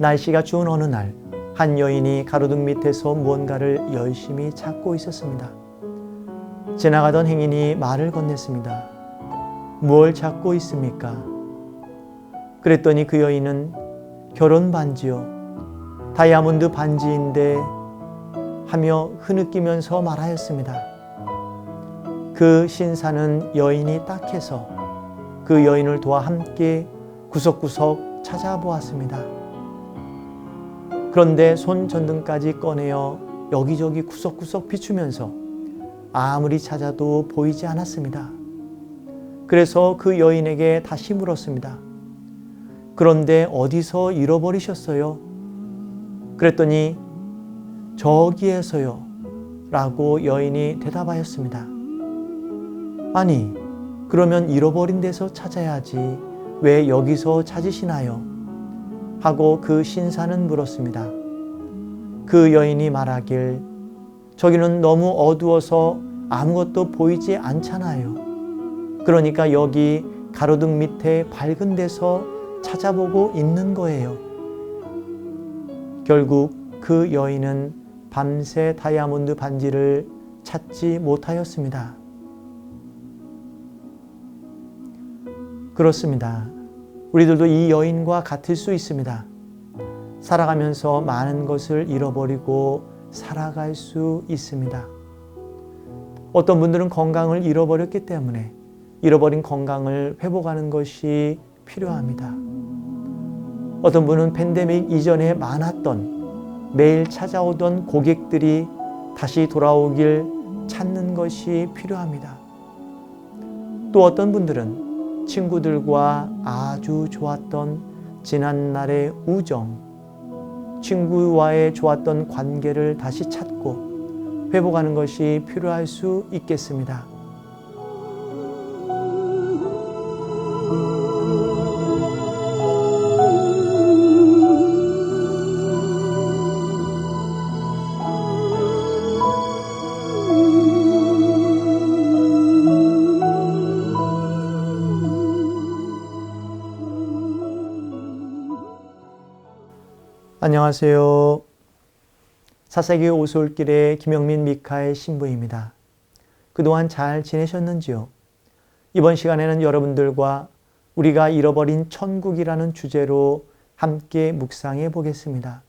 날씨가 추운 어느 날, 한 여인이 가로등 밑에서 무언가를 열심히 찾고 있었습니다. 지나가던 행인이 말을 건넸습니다. 무엇을 찾고 있습니까? 그랬더니 그 여인은 결혼 반지요, 다이아몬드 반지인데 하며 흐느끼면서 말하였습니다. 그 신사는 여인이 딱해서 그 여인을 도와 함께 구석구석 찾아보았습니다. 그런데 손전등까지 꺼내어 여기저기 구석구석 비추면서 아무리 찾아도 보이지 않았습니다. 그래서 그 여인에게 다시 물었습니다. 그런데 어디서 잃어버리셨어요? 그랬더니 저기에서요 라고 여인이 대답하였습니다. 아니, 그러면 잃어버린 데서 찾아야지 왜 여기서 찾으시나요? 하고 그 신사는 물었습니다. 그 여인이 말하길, 저기는 너무 어두워서 아무것도 보이지 않잖아요. 그러니까 여기 가로등 밑에 밝은 데서 찾아보고 있는 거예요. 결국 그 여인은 밤새 다이아몬드 반지를 찾지 못하였습니다. 그렇습니다. 우리들도 이 여인과 같을 수 있습니다. 살아가면서 많은 것을 잃어버리고 살아갈 수 있습니다. 어떤 분들은 건강을 잃어버렸기 때문에 잃어버린 건강을 회복하는 것이 필요합니다. 어떤 분은 팬데믹 이전에 많았던 매일 찾아오던 고객들이 다시 돌아오길 찾는 것이 필요합니다. 또 어떤 분들은 친구들과 아주 좋았던 지난날의 우정, 친구와의 좋았던 관계를 다시 찾고 회복하는 것이 필요할 수 있겠습니다. 안녕하세요. 사사기 오솔길의 김영민 미카엘 신부입니다. 그동안 잘 지내셨는지요? 이번 시간에는 여러분들과 우리가 잃어버린 천국이라는 주제로 함께 묵상해 보겠습니다.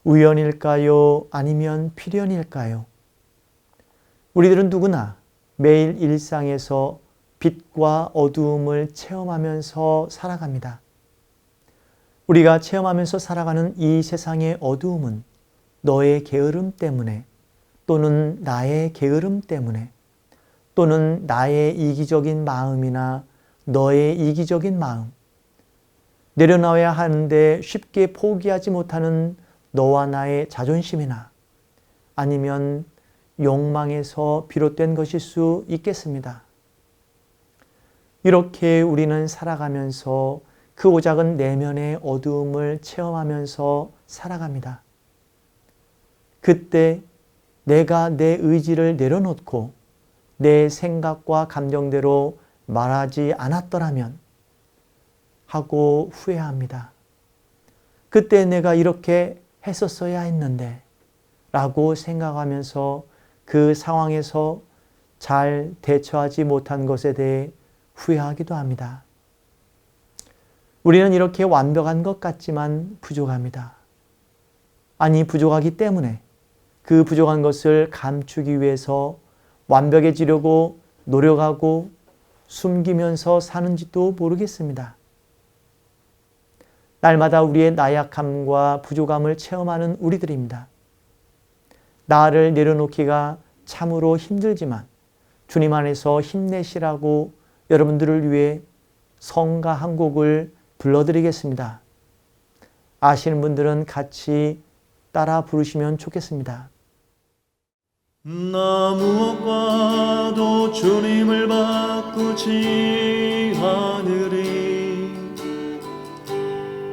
우연일까요? 아니면 필연일까요? 우리들은 누구나 매일 일상에서 빛과 어두움을 체험하면서 살아갑니다. 우리가 체험하면서 살아가는 이 세상의 어두움은 너의 게으름 때문에, 또는 나의 게으름 때문에, 또는 나의 이기적인 마음이나 너의 이기적인 마음, 내려놔야 하는데 쉽게 포기하지 못하는 너와 나의 자존심이나 아니면 욕망에서 비롯된 것일 수 있겠습니다. 이렇게 우리는 살아가면서 그 오작은 내면의 어두움을 체험하면서 살아갑니다. 그때 내가 내 의지를 내려놓고 내 생각과 감정대로 말하지 않았더라면 하고 후회합니다. 그때 내가 이렇게 했었어야 했는데 라고 생각하면서 그 상황에서 잘 대처하지 못한 것에 대해 후회하기도 합니다. 우리는 이렇게 완벽한 것 같지만 부족합니다. 아니, 부족하기 때문에 그 부족한 것을 감추기 위해서 완벽해지려고 노력하고 숨기면서 사는지도 모르겠습니다. 날마다 우리의 나약함과 부족함을 체험하는 우리들입니다. 나를 내려놓기가 참으로 힘들지만 주님 안에서 힘내시라고 여러분들을 위해 성가 한 곡을 불러드리겠습니다. 아시는 분들은 같이 따라 부르시면 좋겠습니다. 나 무엇과도 주님을 바꾸지 않으리.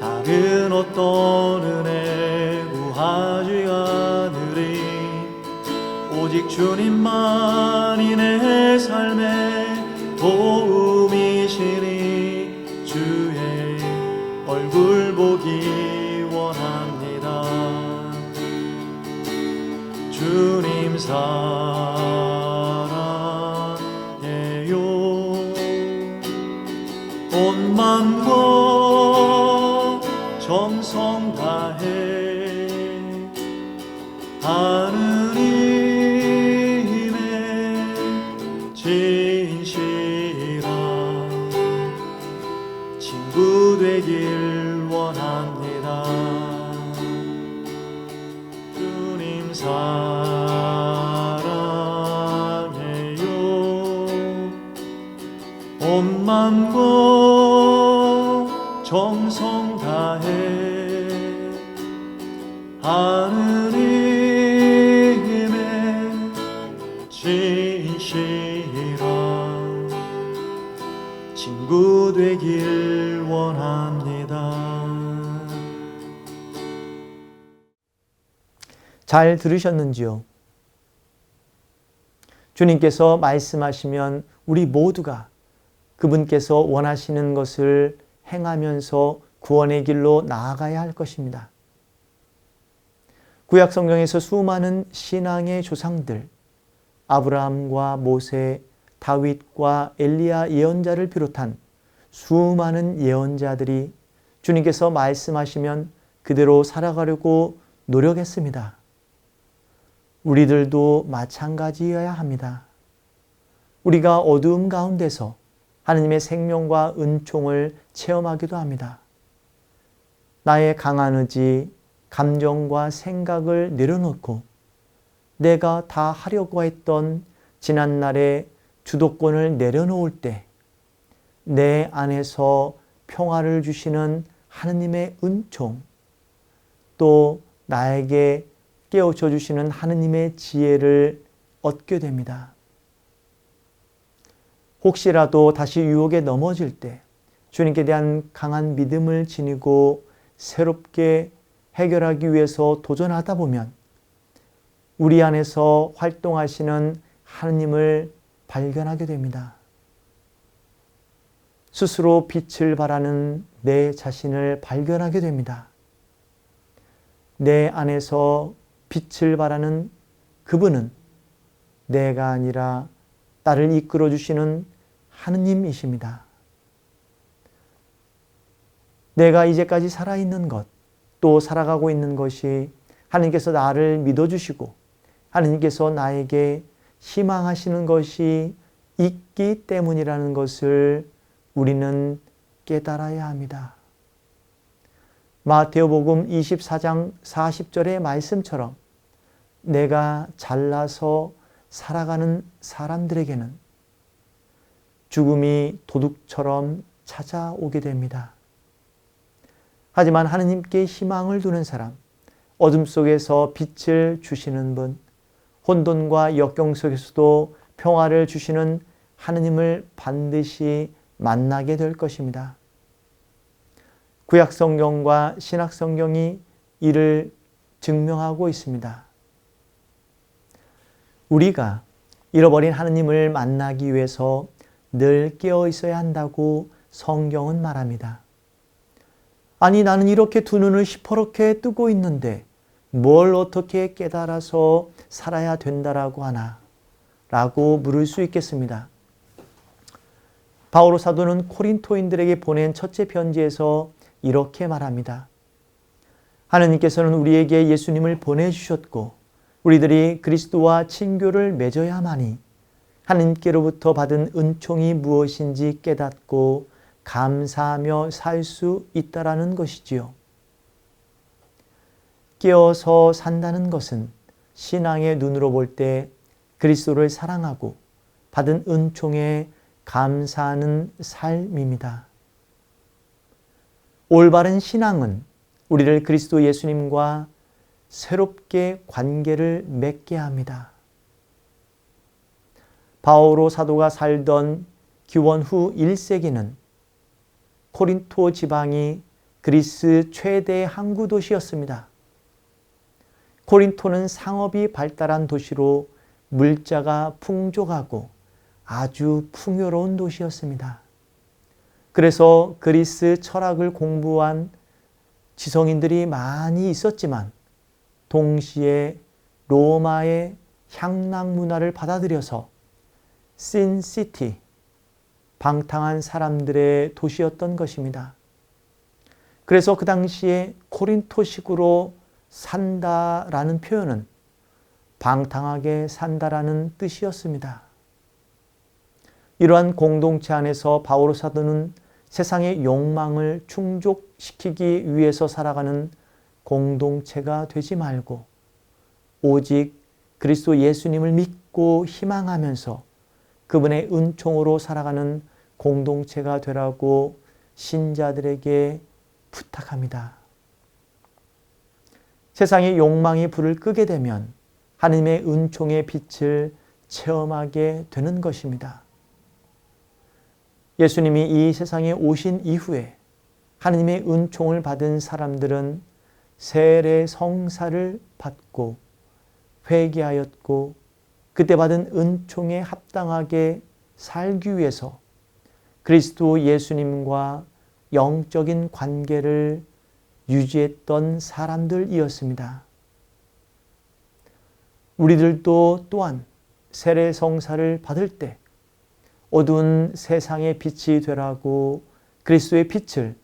다른 어떤 은혜 구하지 않으리. 오직 주님만이 내 삶의 도움이시니 주의 얼굴 보기 주님 사랑해요. 온 맘과 정성 다해 하느님의 진실한 친구 되길 원합니다. 주님 사랑해요. 온 맘과 정성 다해 하느님의 진실한 친구 되길 원합니다. 잘 들으셨는지요? 주님께서 말씀하시면 우리 모두가 그분께서 원하시는 것을 행하면서 구원의 길로 나아가야 할 것입니다. 구약 성경에서 수많은 신앙의 조상들, 아브라함과 모세, 다윗과 엘리야 예언자를 비롯한 수많은 예언자들이 주님께서 말씀하시면 그대로 살아가려고 노력했습니다. 우리들도 마찬가지여야 합니다. 우리가 어두움 가운데서 하느님의 생명과 은총을 체험하기도 합니다. 나의 강한 의지, 감정과 생각을 내려놓고 내가 다 하려고 했던 지난날의 주도권을 내려놓을 때 내 안에서 평화를 주시는 하느님의 은총, 또 나에게 깨우쳐 주시는 하느님의 지혜를 얻게 됩니다. 혹시라도 다시 유혹에 넘어질 때 주님께 대한 강한 믿음을 지니고 새롭게 해결하기 위해서 도전하다 보면 우리 안에서 활동하시는 하느님을 발견하게 됩니다. 스스로 빛을 발하는 내 자신을 발견하게 됩니다. 내 안에서 빛을 발하는 그분은 내가 아니라 나를 이끌어 주시는 하느님이십니다. 내가 이제까지 살아있는 것, 또 살아가고 있는 것이 하느님께서 나를 믿어주시고 하느님께서 나에게 희망하시는 것이 있기 때문이라는 것을 우리는 깨달아야 합니다. 마태복음 24장 40절의 말씀처럼 내가 잘나서 살아가는 사람들에게는 죽음이 도둑처럼 찾아오게 됩니다. 하지만 하느님께 희망을 두는 사람, 어둠 속에서 빛을 주시는 분, 혼돈과 역경 속에서도 평화를 주시는 하느님을 반드시 만나게 될 것입니다. 구약 성경과 신약 성경이 이를 증명하고 있습니다. 우리가 잃어버린 하느님을 만나기 위해서 늘 깨어 있어야 한다고 성경은 말합니다. 아니, 나는 이렇게 두 눈을 시퍼렇게 뜨고 있는데 뭘 어떻게 깨달아서 살아야 된다라고 하나? 라고 물을 수 있겠습니다. 바오로 사도는 코린토인들에게 보낸 첫째 편지에서 이렇게 말합니다. 하느님께서는 우리에게 예수님을 보내주셨고 우리들이 그리스도와 친교를 맺어야만이 하느님께로부터 받은 은총이 무엇인지 깨닫고 감사하며 살 수 있다라는 것이지요. 깨어서 산다는 것은 신앙의 눈으로 볼 때 그리스도를 사랑하고 받은 은총에 감사하는 삶입니다. 올바른 신앙은 우리를 그리스도 예수님과 새롭게 관계를 맺게 합니다. 바오로 사도가 살던 기원 후 1세기는 코린토 지방이 그리스 최대 항구 도시였습니다. 코린토는 상업이 발달한 도시로 물자가 풍족하고 아주 풍요로운 도시였습니다. 그래서 그리스 철학을 공부한 지성인들이 많이 있었지만 동시에 로마의 향락 문화를 받아들여서 신시티, 방탕한 사람들의 도시였던 것입니다. 그래서 그 당시에 코린토식으로 산다라는 표현은 방탕하게 산다라는 뜻이었습니다. 이러한 공동체 안에서 바오로 사도는 세상의 욕망을 충족시키기 위해서 살아가는 공동체가 되지 말고 오직 그리스도 예수님을 믿고 희망하면서 그분의 은총으로 살아가는 공동체가 되라고 신자들에게 부탁합니다. 세상의 욕망이 불을 끄게 되면 하나님의 은총의 빛을 체험하게 되는 것입니다. 예수님이 이 세상에 오신 이후에 하나님의 은총을 받은 사람들은 세례 성사를 받고 회개하였고 그때 받은 은총에 합당하게 살기 위해서 그리스도 예수님과 영적인 관계를 유지했던 사람들이었습니다. 우리들도 또한 세례 성사를 받을 때 어두운 세상의 빛이 되라고 그리스도의 빛을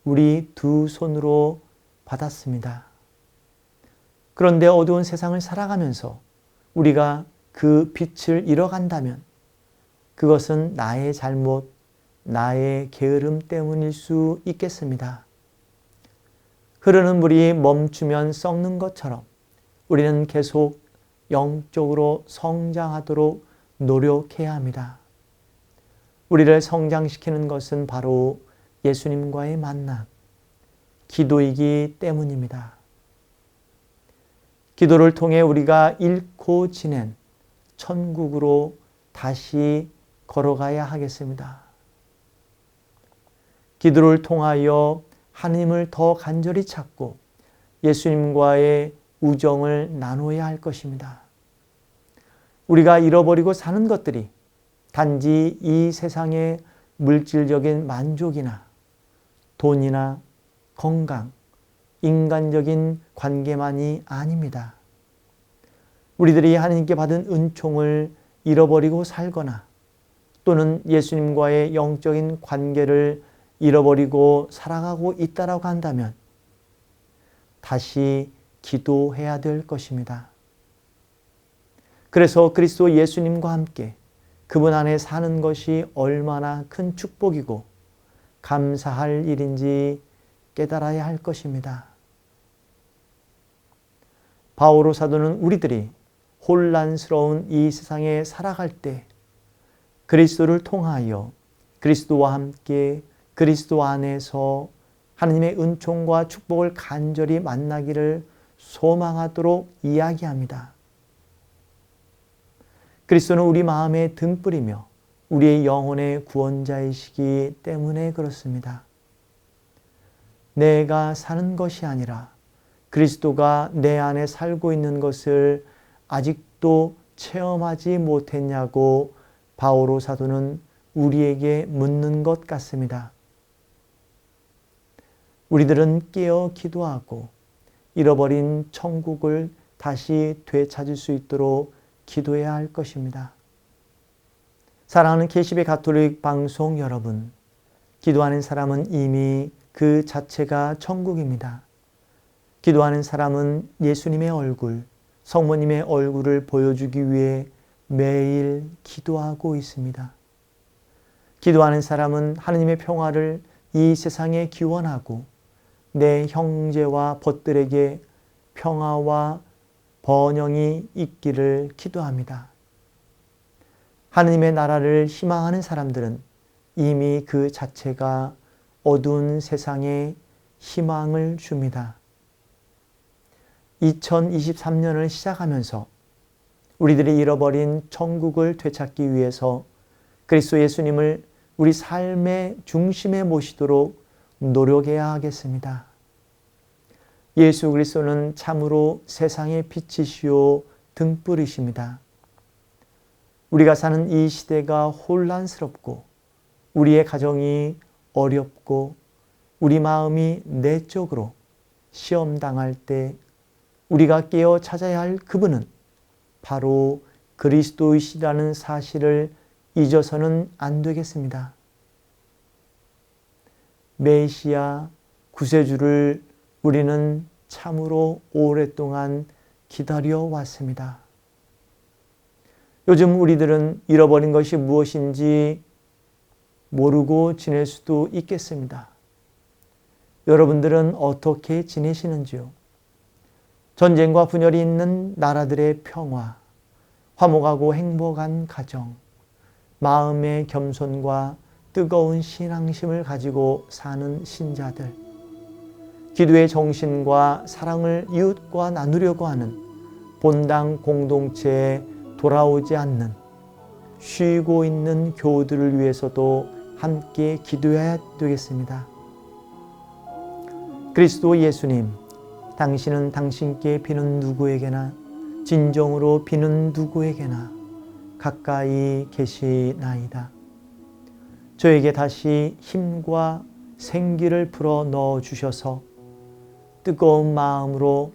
우리 두 손으로 받았습니다. 그런데 어두운 세상을 살아가면서 우리가 그 빛을 잃어간다면 그것은 나의 잘못, 나의 게으름 때문일 수 있겠습니다. 흐르는 물이 멈추면 썩는 것처럼 우리는 계속 영적으로 성장하도록 노력해야 합니다. 우리를 성장시키는 것은 바로 예수님과의 만남, 기도이기 때문입니다. 기도를 통해 우리가 잃고 지낸 천국으로 다시 걸어가야 하겠습니다. 기도를 통하여 하나님을 더 간절히 찾고 예수님과의 우정을 나눠야 할 것입니다. 우리가 잃어버리고 사는 것들이 단지 이 세상의 물질적인 만족이나 돈이나 건강, 인간적인 관계만이 아닙니다. 우리들이 하나님께 받은 은총을 잃어버리고 살거나 또는 예수님과의 영적인 관계를 잃어버리고 살아가고 있다라고 한다면 다시 기도해야 될 것입니다. 그래서 그리스도 예수님과 함께 그분 안에 사는 것이 얼마나 큰 축복이고 감사할 일인지 깨달아야 할 것입니다. 바오로 사도는 우리들이 혼란스러운 이 세상에 살아갈 때 그리스도를 통하여 그리스도와 함께 그리스도 안에서 하나님의 은총과 축복을 간절히 만나기를 소망하도록 이야기합니다. 그리스도는 우리 마음의 등불이며 우리의 영혼의 구원자이시기 때문에 그렇습니다. 내가 사는 것이 아니라 그리스도가 내 안에 살고 있는 것을 아직도 체험하지 못했냐고 바오로 사도는 우리에게 묻는 것 같습니다. 우리들은 깨어 기도하고 잃어버린 천국을 다시 되찾을 수 있도록 기도해야 할 것입니다. 사랑하는 KCB 가톨릭 방송 여러분, 기도하는 사람은 이미 그 자체가 천국입니다. 기도하는 사람은 예수님의 얼굴, 성모님의 얼굴을 보여주기 위해 매일 기도하고 있습니다. 기도하는 사람은 하나님의 평화를 이 세상에 기원하고 내 형제와 벗들에게 평화와 번영이 있기를 기도합니다. 하나님의 나라를 희망하는 사람들은 이미 그 자체가 어두운 세상에 희망을 줍니다. 2023년을 시작하면서 우리들이 잃어버린 천국을 되찾기 위해서 그리스도 예수님을 우리 삶의 중심에 모시도록 노력해야 하겠습니다. 예수 그리스도는 참으로 세상의 빛이시요 등불이십니다. 우리가 사는 이 시대가 혼란스럽고 우리의 가정이 어렵고 우리 마음이 내적으로 시험당할 때 우리가 깨어 찾아야 할 그분은 바로 그리스도이시라는 사실을 잊어서는 안 되겠습니다. 메시아 구세주를 우리는 참으로 오랫동안 기다려 왔습니다. 요즘 우리들은 잃어버린 것이 무엇인지 모르고 지낼 수도 있겠습니다. 여러분들은 어떻게 지내시는지요? 전쟁과 분열이 있는 나라들의 평화, 화목하고 행복한 가정, 마음의 겸손과 뜨거운 신앙심을 가지고 사는 신자들, 기도의 정신과 사랑을 이웃과 나누려고 하는 본당 공동체에 돌아오지 않는 쉬고 있는 교우들을 위해서도 함께 기도해야 되겠습니다. 그리스도 예수님, 당신은 당신께 비는 누구에게나 진정으로 비는 누구에게나 가까이 계시나이다. 저에게 다시 힘과 생기를 불어 넣어 주셔서 뜨거운 마음으로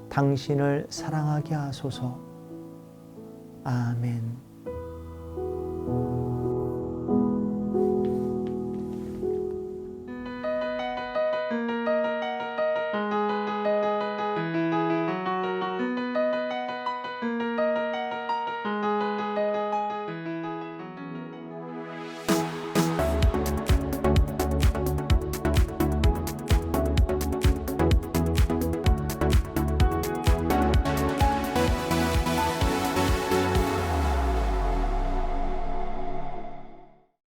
당신을 사랑하게 하소서. 아멘.